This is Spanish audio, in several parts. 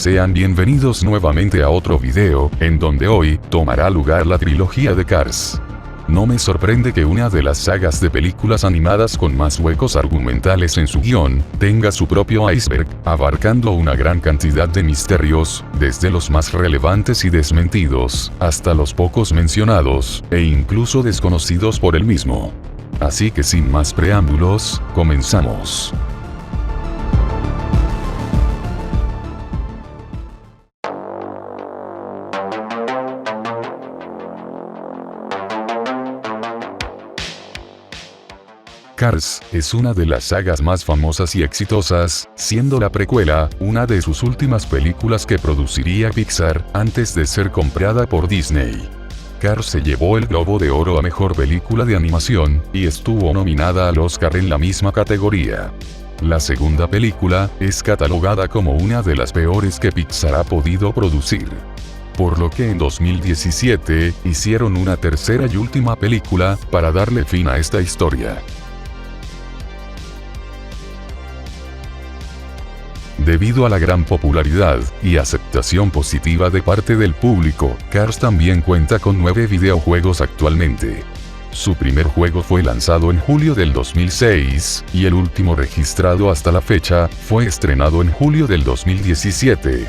Sean bienvenidos nuevamente a otro video, en donde hoy tomará lugar la trilogía de Cars. No me sorprende que una de las sagas de películas animadas con más huecos argumentales en su guión, tenga su propio iceberg, abarcando una gran cantidad de misterios, desde los más relevantes y desmentidos, hasta los pocos mencionados, e incluso desconocidos por él mismo. Así que sin más preámbulos, comenzamos. Cars es una de las sagas más famosas y exitosas, siendo la precuela una de sus últimas películas que produciría Pixar, antes de ser comprada por Disney. Cars se llevó el Globo de Oro a Mejor Película de Animación, y estuvo nominada al Oscar en la misma categoría. La segunda película es catalogada como una de las peores que Pixar ha podido producir. Por lo que en 2017, hicieron una tercera y última película, para darle fin a esta historia. Debido a la gran popularidad y aceptación positiva de parte del público, Cars también cuenta con 9 videojuegos actualmente. Su primer juego fue lanzado en julio del 2006, y el último registrado hasta la fecha, fue estrenado en julio del 2017.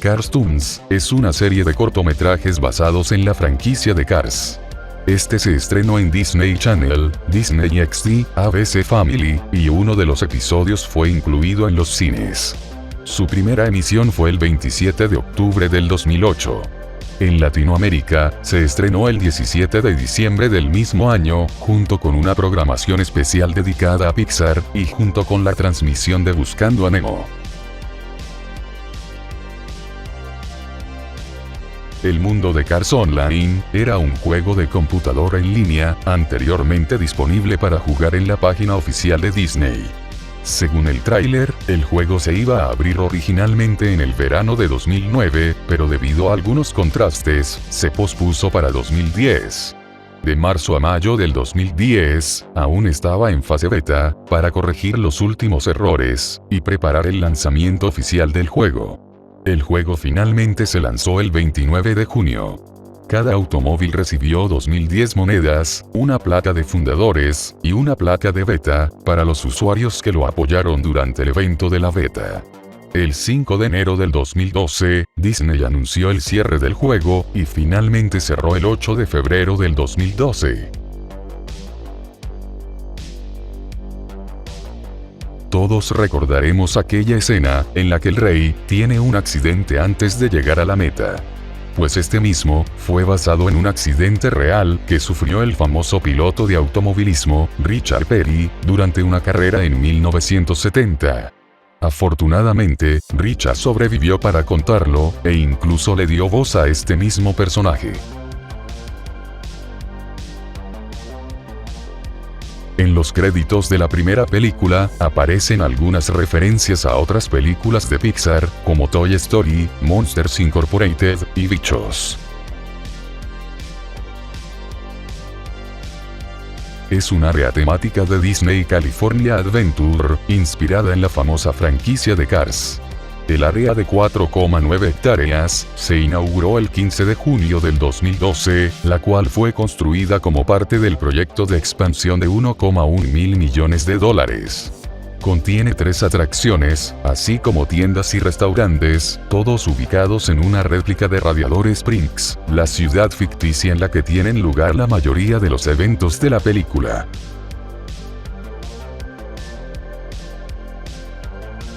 Cars Toons es una serie de cortometrajes basados en la franquicia de Cars. Este se estrenó en Disney Channel, Disney XD, ABC Family, y uno de los episodios fue incluido en los cines. Su primera emisión fue el 27 de octubre del 2008. En Latinoamérica, se estrenó el 17 de diciembre del mismo año, junto con una programación especial dedicada a Pixar, y junto con la transmisión de Buscando a Nemo. El mundo de Cars Online era un juego de computadora en línea, anteriormente disponible para jugar en la página oficial de Disney. Según el tráiler, el juego se iba a abrir originalmente en el verano de 2009, pero debido a algunos contrastes, se pospuso para 2010. De marzo a mayo del 2010, aún estaba en fase beta, para corregir los últimos errores, y preparar el lanzamiento oficial del juego. El juego finalmente se lanzó el 29 de junio. Cada automóvil recibió 2010 monedas, una placa de fundadores, y una placa de beta, para los usuarios que lo apoyaron durante el evento de la beta. El 5 de enero del 2012, Disney anunció el cierre del juego, y finalmente cerró el 8 de febrero del 2012. Todos recordaremos aquella escena, en la que el rey tiene un accidente antes de llegar a la meta. Pues este mismo, fue basado en un accidente real, que sufrió el famoso piloto de automovilismo, Richard Petty, durante una carrera en 1970. Afortunadamente, Richard sobrevivió para contarlo, e incluso le dio voz a este mismo personaje. En los créditos de la primera película, aparecen algunas referencias a otras películas de Pixar, como Toy Story, Monsters Incorporated, y Bichos. Es un área temática de Disney California Adventure, inspirada en la famosa franquicia de Cars. El área de 4,9 hectáreas, se inauguró el 15 de junio del 2012, la cual fue construida como parte del proyecto de expansión de $1,1 mil millones. Contiene 3 atracciones, así como tiendas y restaurantes, todos ubicados en una réplica de Radiador Springs, la ciudad ficticia en la que tienen lugar la mayoría de los eventos de la película.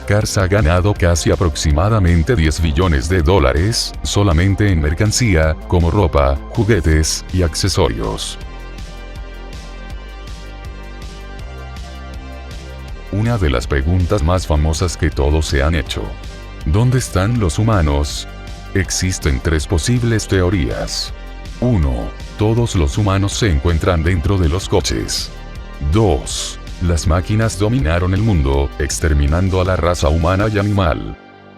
Cars ha ganado casi aproximadamente $10 billones, solamente en mercancía, como ropa, juguetes, y accesorios. Una de las preguntas más famosas que todos se han hecho. ¿Dónde están los humanos? Existen 3 posibles teorías. 1. Todos los humanos se encuentran dentro de los coches. 2. Las máquinas dominaron el mundo, exterminando a la raza humana y animal.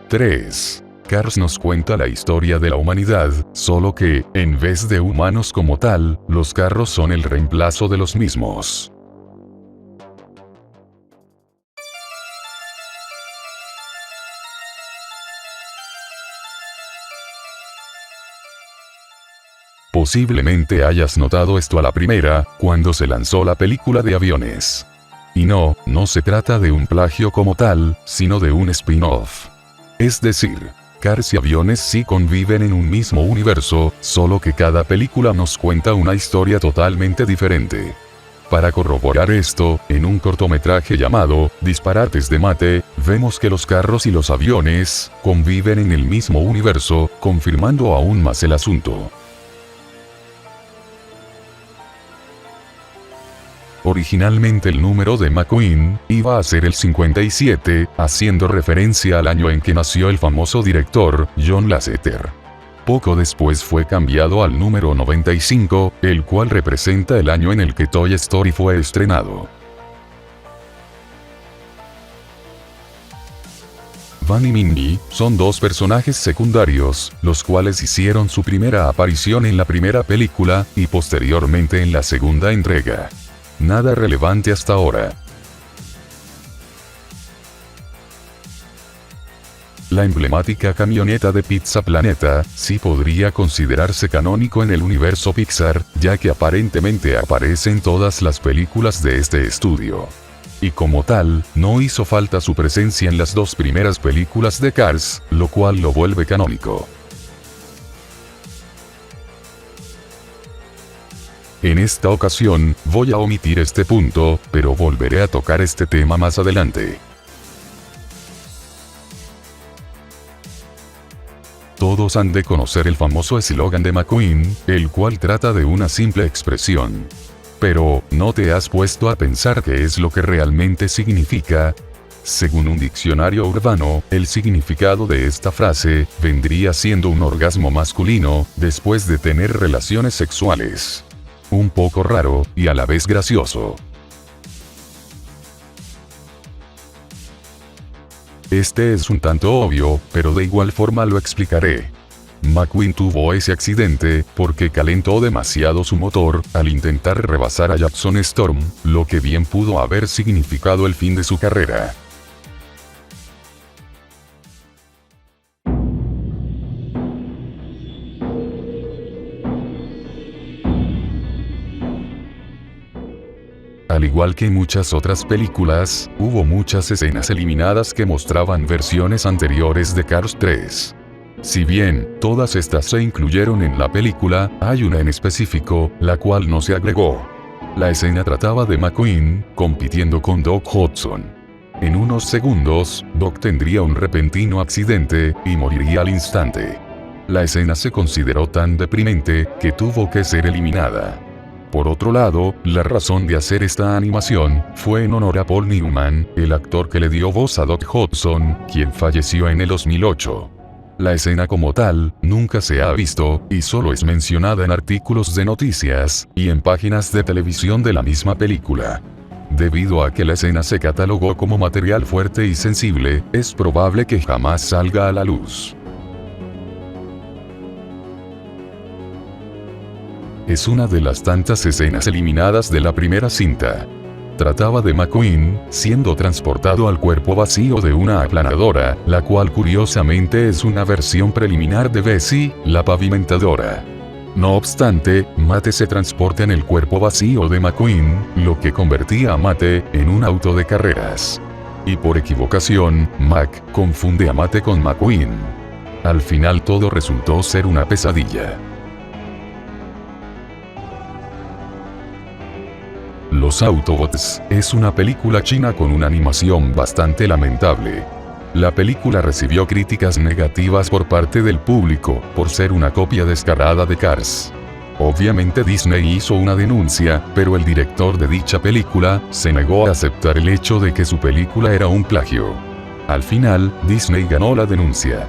3. Cars nos cuenta la historia de la humanidad, solo que, en vez de humanos como tal, los carros son el reemplazo de los mismos. Posiblemente hayas notado esto a la primera, cuando se lanzó la película de aviones. Y no se trata de un plagio como tal, sino de un spin-off. Es decir, Cars y aviones sí conviven en un mismo universo, solo que cada película nos cuenta una historia totalmente diferente. Para corroborar esto, en un cortometraje llamado Disparates de Mate, vemos que los carros y los aviones conviven en el mismo universo, confirmando aún más el asunto. Originalmente el número de McQueen iba a ser el 57, haciendo referencia al año en que nació el famoso director John Lasseter. Poco después fue cambiado al número 95, el cual representa el año en el que Toy Story fue estrenado. Van y Mindy son dos personajes secundarios, los cuales hicieron su primera aparición en la primera película, y posteriormente en la segunda entrega. Nada relevante hasta ahora. La emblemática camioneta de Pizza Planeta sí podría considerarse canónico en el universo Pixar, ya que aparentemente aparece en todas las películas de este estudio. Y como tal, no hizo falta su presencia en las dos primeras películas de Cars, lo cual lo vuelve canónico. En esta ocasión, voy a omitir este punto, pero volveré a tocar este tema más adelante. Todos han de conocer el famoso eslogan de McQueen, el cual trata de una simple expresión. Pero, ¿no te has puesto a pensar qué es lo que realmente significa? Según un diccionario urbano, el significado de esta frase vendría siendo un orgasmo masculino después de tener relaciones sexuales. Un poco raro, y a la vez gracioso. Este es un tanto obvio, pero de igual forma lo explicaré. McQueen tuvo ese accidente porque calentó demasiado su motor al intentar rebasar a Jackson Storm, lo que bien pudo haber significado el fin de su carrera. Al igual que en muchas otras películas, hubo muchas escenas eliminadas que mostraban versiones anteriores de Cars 3. Si bien, todas estas se incluyeron en la película, hay una en específico, la cual no se agregó. La escena trataba de McQueen, compitiendo con Doc Hudson. En unos segundos, Doc tendría un repentino accidente, y moriría al instante. La escena se consideró tan deprimente, que tuvo que ser eliminada. Por otro lado, la razón de hacer esta animación fue en honor a Paul Newman, el actor que le dio voz a Doc Hudson, quien falleció en el 2008. La escena como tal, nunca se ha visto, y solo es mencionada en artículos de noticias, y en páginas de televisión de la misma película. Debido a que la escena se catalogó como material fuerte y sensible, es probable que jamás salga a la luz. Es una de las tantas escenas eliminadas de la primera cinta. Trataba de McQueen, siendo transportado al cuerpo vacío de una aplanadora, la cual curiosamente es una versión preliminar de Bessie, la pavimentadora. No obstante, Mate se transporta en el cuerpo vacío de McQueen, lo que convertía a Mate en un auto de carreras. Y por equivocación, Mac confunde a Mate con McQueen. Al final todo resultó ser una pesadilla. Los Autobots es una película china con una animación bastante lamentable. La película recibió críticas negativas por parte del público, por ser una copia descarada de Cars. Obviamente Disney hizo una denuncia, pero el director de dicha película se negó a aceptar el hecho de que su película era un plagio. Al final, Disney ganó la denuncia.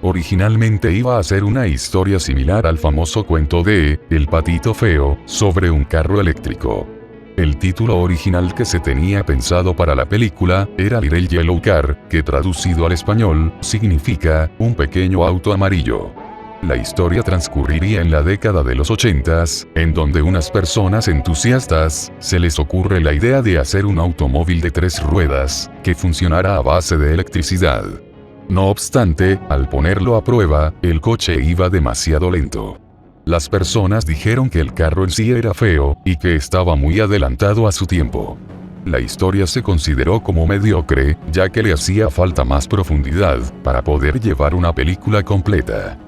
Originalmente iba a ser una historia similar al famoso cuento de El patito feo, sobre un carro eléctrico. El título original que se tenía pensado para la película era Little Yellow Car, que traducido al español, significa un pequeño auto amarillo. La historia transcurriría en la década de los 80s, en donde unas personas entusiastas se les ocurre la idea de hacer un automóvil de 3 ruedas, que funcionara a base de electricidad. No obstante, al ponerlo a prueba, el coche iba demasiado lento. Las personas dijeron que el carro en sí era feo, y que estaba muy adelantado a su tiempo. La historia se consideró como mediocre, ya que le hacía falta más profundidad para poder llevar una película completa.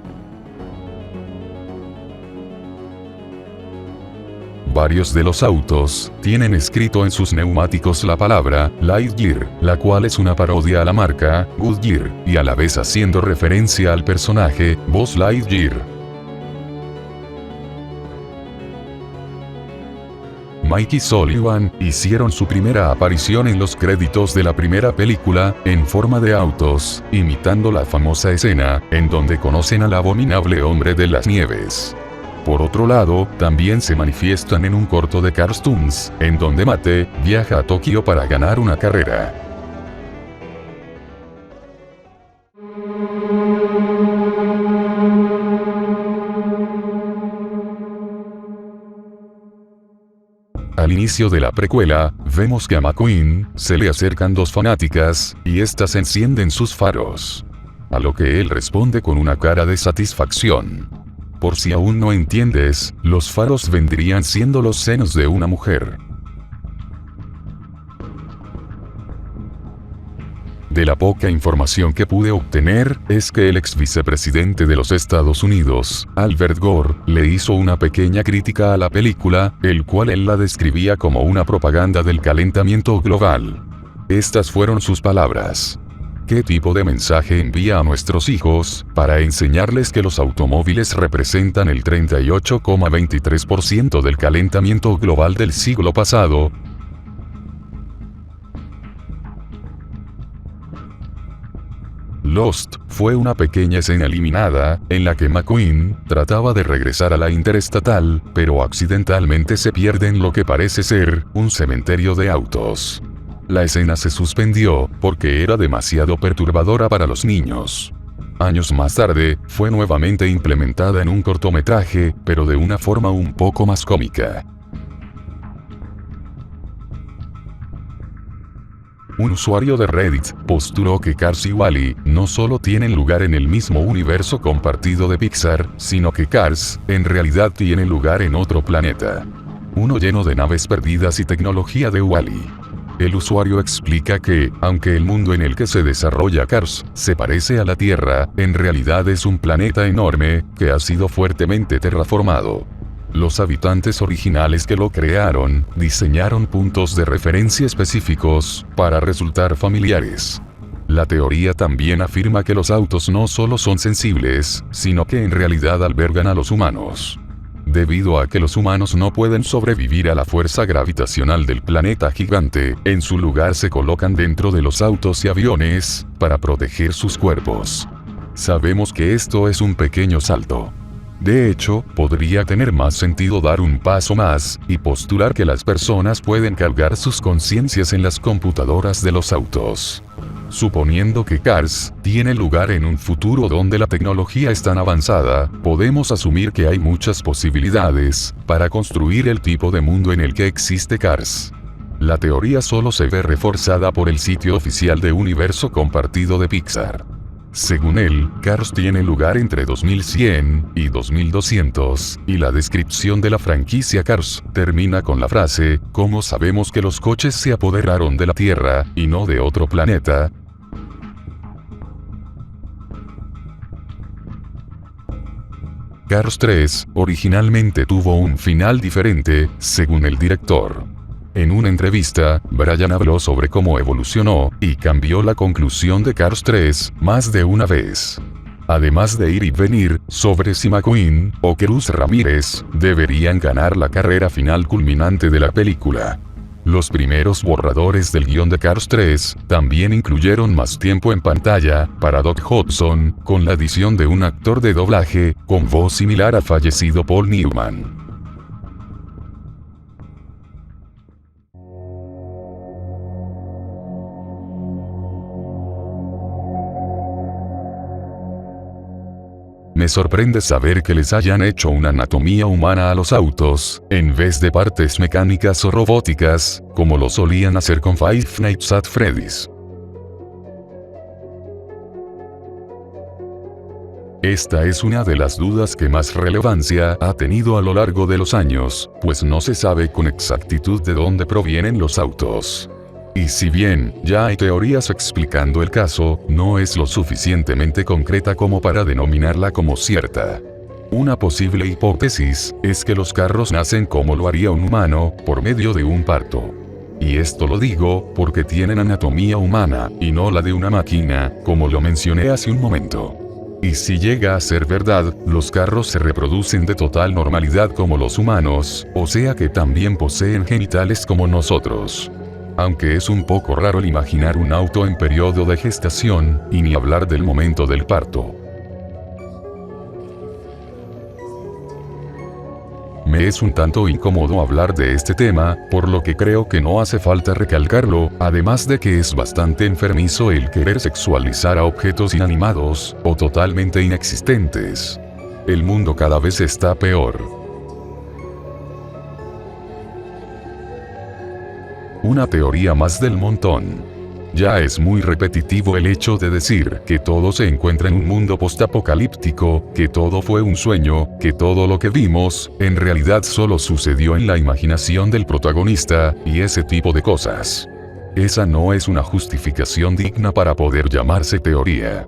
Varios de los autos tienen escrito en sus neumáticos la palabra Lightyear, la cual es una parodia a la marca Goodyear, y a la vez haciendo referencia al personaje Buzz Lightyear. Mike y Sullivan hicieron su primera aparición en los créditos de la primera película, en forma de autos, imitando la famosa escena en donde conocen al abominable hombre de las nieves. Por otro lado, también se manifiestan en un corto de Cars Toons, en donde Mate viaja a Tokio para ganar una carrera. Al inicio de la precuela, vemos que a McQueen se le acercan dos fanáticas, y éstas encienden sus faros. A lo que él responde con una cara de satisfacción. Por si aún no entiendes, los faros vendrían siendo los senos de una mujer. De la poca información que pude obtener, es que el ex vicepresidente de los Estados Unidos, Albert Gore, le hizo una pequeña crítica a la película, el cual él la describía como una propaganda del calentamiento global. Estas fueron sus palabras. ¿Qué tipo de mensaje envía a nuestros hijos, para enseñarles que los automóviles representan el 38,23% del calentamiento global del siglo pasado? Lost fue una pequeña escena eliminada, en la que McQueen trataba de regresar a la interestatal, pero accidentalmente se pierde en lo que parece ser un cementerio de autos. La escena se suspendió, porque era demasiado perturbadora para los niños. Años más tarde, fue nuevamente implementada en un cortometraje, pero de una forma un poco más cómica. Un usuario de Reddit postuló que Cars y Wall-E no solo tienen lugar en el mismo universo compartido de Pixar, sino que Cars, en realidad tiene lugar en otro planeta. Uno lleno de naves perdidas y tecnología de Wall-E. El usuario explica que, aunque el mundo en el que se desarrolla Cars se parece a la Tierra, en realidad es un planeta enorme, que ha sido fuertemente terraformado. Los habitantes originales que lo crearon, diseñaron puntos de referencia específicos, para resultar familiares. La teoría también afirma que los autos no solo son sensibles, sino que en realidad albergan a los humanos. Debido a que los humanos no pueden sobrevivir a la fuerza gravitacional del planeta gigante, en su lugar se colocan dentro de los autos y aviones, para proteger sus cuerpos. Sabemos que esto es un pequeño salto. De hecho, podría tener más sentido dar un paso más, y postular que las personas pueden cargar sus conciencias en las computadoras de los autos. Suponiendo que Cars tiene lugar en un futuro donde la tecnología es tan avanzada, podemos asumir que hay muchas posibilidades para construir el tipo de mundo en el que existe Cars. La teoría solo se ve reforzada por el sitio oficial de Universo Compartido de Pixar. Según él, Cars tiene lugar entre 2100 y 2200, y la descripción de la franquicia Cars termina con la frase: ¿cómo sabemos que los coches se apoderaron de la Tierra, y no de otro planeta? Cars 3, originalmente tuvo un final diferente, según el director. En una entrevista, Brian habló sobre cómo evolucionó, y cambió la conclusión de Cars 3, más de una vez. Además de ir y venir, sobre si McQueen, o Cruz Ramírez, deberían ganar la carrera final culminante de la película. Los primeros borradores del guión de Cars 3, también incluyeron más tiempo en pantalla, para Doc Hudson, con la adición de un actor de doblaje, con voz similar al fallecido Paul Newman. Me sorprende saber que les hayan hecho una anatomía humana a los autos, en vez de partes mecánicas o robóticas, como lo solían hacer con Five Nights at Freddy's. Esta es una de las dudas que más relevancia ha tenido a lo largo de los años, pues no se sabe con exactitud de dónde provienen los autos. Y si bien ya hay teorías explicando el caso, no es lo suficientemente concreta como para denominarla como cierta. Una posible hipótesis es que los carros nacen como lo haría un humano, por medio de un parto. Y esto lo digo porque tienen anatomía humana, y no la de una máquina, como lo mencioné hace un momento. Y si llega a ser verdad, los carros se reproducen de total normalidad como los humanos, o sea que también poseen genitales como nosotros. Aunque es un poco raro el imaginar un auto en periodo de gestación, y ni hablar del momento del parto. Me es un tanto incómodo hablar de este tema, por lo que creo que no hace falta recalcarlo, además de que es bastante enfermizo el querer sexualizar a objetos inanimados, o totalmente inexistentes. El mundo cada vez está peor. Una teoría más del montón. Ya es muy repetitivo el hecho de decir que todo se encuentra en un mundo postapocalíptico, que todo fue un sueño, que todo lo que vimos, en realidad solo sucedió en la imaginación del protagonista, y ese tipo de cosas. Esa no es una justificación digna para poder llamarse teoría.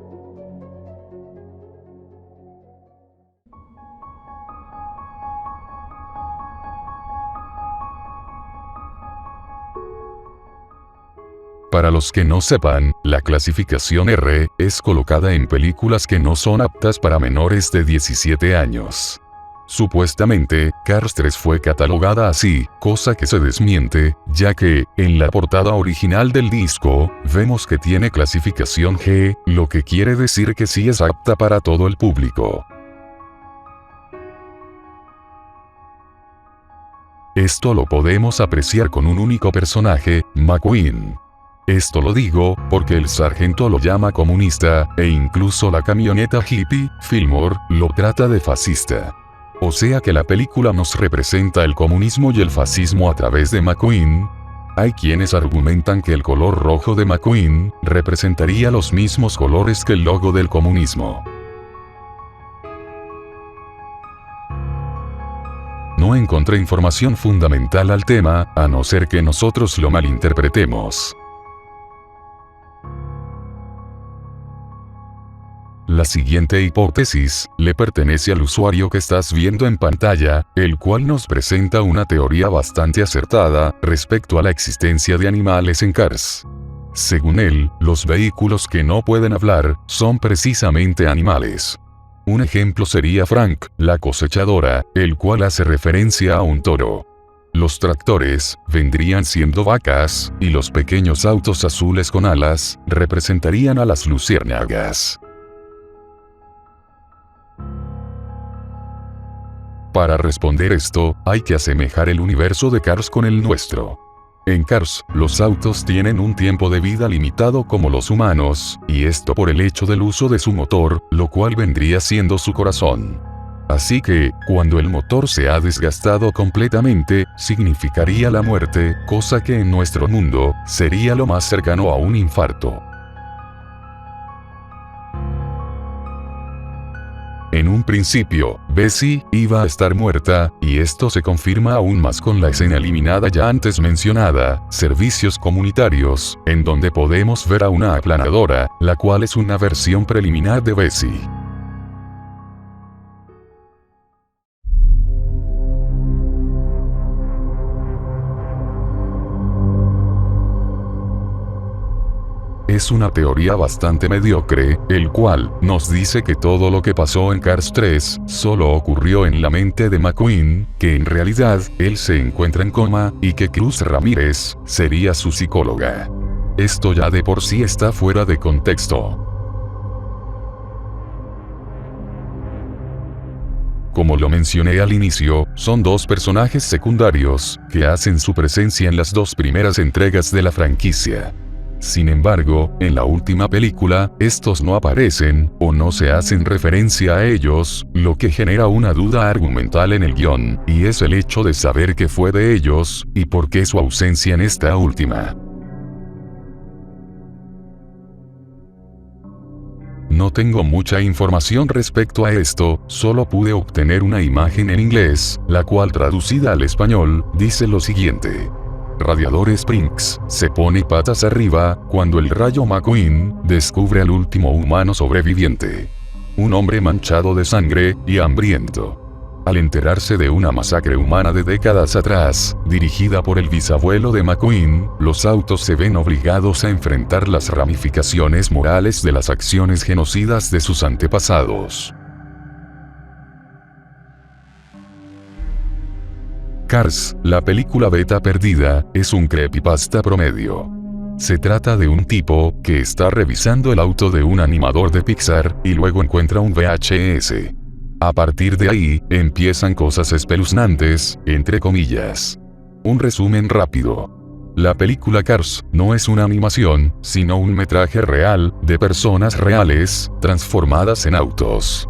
Para los que no sepan, la clasificación R es colocada en películas que no son aptas para menores de 17 años. Supuestamente, Cars 3 fue catalogada así, cosa que se desmiente, ya que, en la portada original del disco, vemos que tiene clasificación G, lo que quiere decir que sí es apta para todo el público. Esto lo podemos apreciar con un único personaje, McQueen. Esto lo digo, porque el sargento lo llama comunista, e incluso la camioneta hippie, Fillmore, lo trata de fascista. O sea que la película nos representa el comunismo y el fascismo a través de McQueen. Hay quienes argumentan que el color rojo de McQueen representaría los mismos colores que el logo del comunismo. No encontré información fundamental al tema, a no ser que nosotros lo malinterpretemos. La siguiente hipótesis le pertenece al usuario que estás viendo en pantalla, el cual nos presenta una teoría bastante acertada respecto a la existencia de animales en Cars. Según él, los vehículos que no pueden hablar son precisamente animales. Un ejemplo sería Frank, la cosechadora, el cual hace referencia a un toro. Los tractores vendrían siendo vacas, y los pequeños autos azules con alas representarían a las luciérnagas. Para responder esto, hay que asemejar el universo de Cars con el nuestro. En Cars, los autos tienen un tiempo de vida limitado como los humanos, y esto por el hecho del uso de su motor, lo cual vendría siendo su corazón. Así que, cuando el motor se ha desgastado completamente, significaría la muerte, cosa que en nuestro mundo, sería lo más cercano a un infarto. En un principio, Bessie iba a estar muerta, y esto se confirma aún más con la escena eliminada ya antes mencionada, Servicios Comunitarios, en donde podemos ver a una aplanadora, la cual es una versión preliminar de Bessie. Es una teoría bastante mediocre, el cual nos dice que todo lo que pasó en Cars 3 solo ocurrió en la mente de McQueen, que en realidad él se encuentra en coma, y que Cruz Ramírez sería su psicóloga. Esto ya de por sí está fuera de contexto. Como lo mencioné al inicio, son dos personajes secundarios, que hacen su presencia en las dos primeras entregas de la franquicia. Sin embargo, en la última película, estos no aparecen, o no se hacen referencia a ellos, lo que genera una duda argumental en el guión, y es el hecho de saber qué fue de ellos, y por qué su ausencia en esta No tengo mucha información respecto a esto, solo pude obtener una imagen en inglés, la cual traducida al español, dice lo siguiente. Radiador Springs se pone patas arriba cuando el Rayo McQueen descubre al último humano sobreviviente. Un hombre manchado de sangre y hambriento. Al enterarse de una masacre humana de décadas atrás, dirigida por el bisabuelo de McQueen, los autos se ven obligados a enfrentar las ramificaciones morales de las acciones genocidas de sus antepasados. Cars, la película beta perdida, es un creepypasta promedio. Se trata de un tipo que está revisando el auto de un animador de Pixar y luego encuentra un VHS. A partir de ahí, empiezan cosas espeluznantes, entre comillas. Un resumen rápido. La película Cars no es una animación, sino un metraje real, de personas reales, transformadas en autos.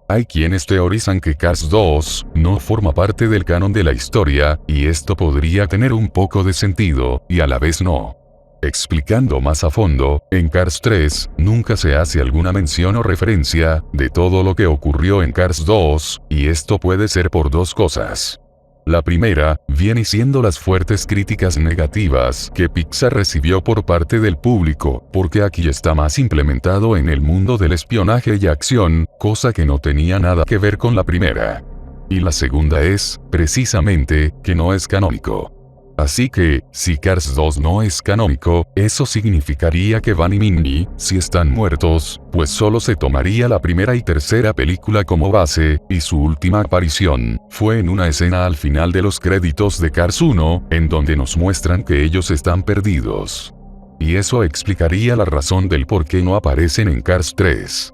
Hay quienes teorizan que Cars 2 no forma parte del canon de la historia, y esto podría tener un poco de sentido, y a la vez no. Explicando más a fondo, en Cars 3, nunca se hace alguna mención o referencia de todo lo que ocurrió en Cars 2, y esto puede ser por dos cosas. La primera, viene siendo las fuertes críticas negativas que Pixar recibió por parte del público, porque aquí está más implementado en el mundo del espionaje y acción, cosa que no tenía nada que ver con la primera. Y la segunda es, precisamente, que no es canónico. Así que, si Cars 2 no es canónico, eso significaría que Van y Mindy, si están muertos, pues solo se tomaría la primera y tercera película como base, y su última aparición fue en una escena al final de los créditos de Cars 1, en donde nos muestran que ellos están perdidos. Y eso explicaría la razón del por qué no aparecen en Cars 3.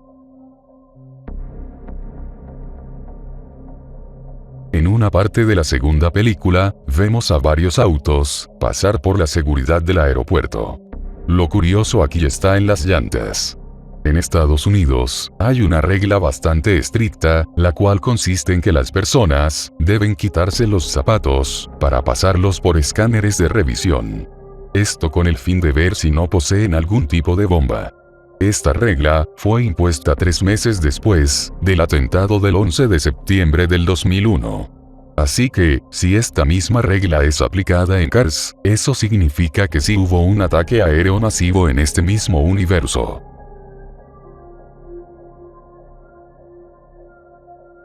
En una parte de la segunda película, vemos a varios autos pasar por la seguridad del aeropuerto. Lo curioso aquí está en las llantas. En Estados Unidos, hay una regla bastante estricta, la cual consiste en que las personas deben quitarse los zapatos para pasarlos por escáneres de revisión. Esto con el fin de ver si no poseen algún tipo de bomba. Esta regla fue impuesta 3 meses después del atentado del 11 de septiembre del 2001. Así que, si esta misma regla es aplicada en Cars, eso significa que sí hubo un ataque aéreo masivo en este mismo universo.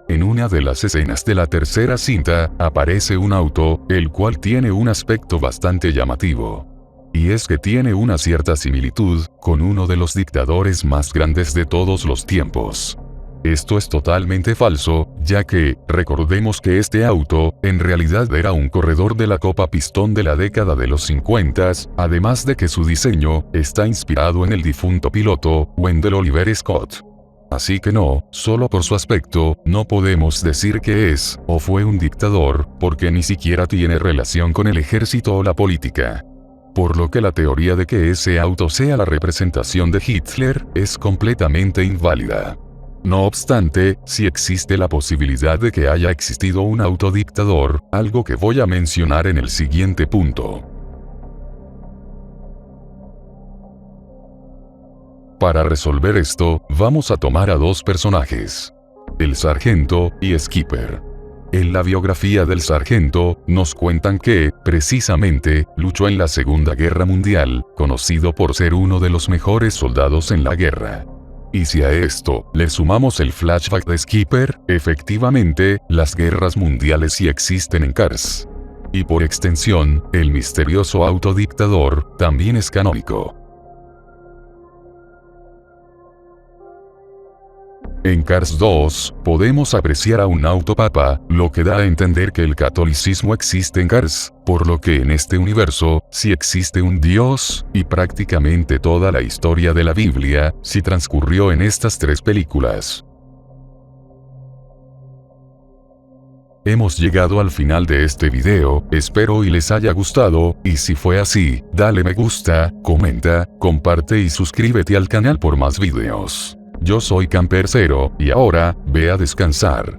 En una de las escenas de la tercera cinta, aparece un auto, el cual tiene un aspecto bastante llamativo. Y es que tiene una cierta similitud con uno de los dictadores más grandes de todos los tiempos. Esto es totalmente falso, ya que, recordemos que este auto, en realidad era un corredor de la Copa Pistón de la década de los 50, además de que su diseño está inspirado en el difunto piloto, Wendell Oliver Scott. Así que no, solo por su aspecto, no podemos decir que es, o fue un dictador, porque ni siquiera tiene relación con el ejército o la política. Por lo que la teoría de que ese auto sea la representación de Hitler es completamente inválida. No obstante, sí existe la posibilidad de que haya existido un autodictador, algo que voy a mencionar en el siguiente punto. Para resolver esto, vamos a tomar a dos personajes: el sargento y Skipper. En la biografía del sargento, nos cuentan que, precisamente, luchó en la Segunda Guerra Mundial, conocido por ser uno de los mejores soldados en la guerra. Y si a esto le sumamos el flashback de Skipper, efectivamente, las guerras mundiales sí existen en Cars. Y por extensión, el misterioso autodictador también es canónico. En Cars 2, podemos apreciar a un autopapa, lo que da a entender que el catolicismo existe en Cars, por lo que en este universo, sí existe un Dios, y prácticamente toda la historia de la Biblia, sí transcurrió en estas 3 películas. Hemos llegado al final de este video, espero y les haya gustado, y si fue así, dale me gusta, comenta, comparte y suscríbete al canal por más videos. Yo soy Camper0, y ahora, ve a descansar.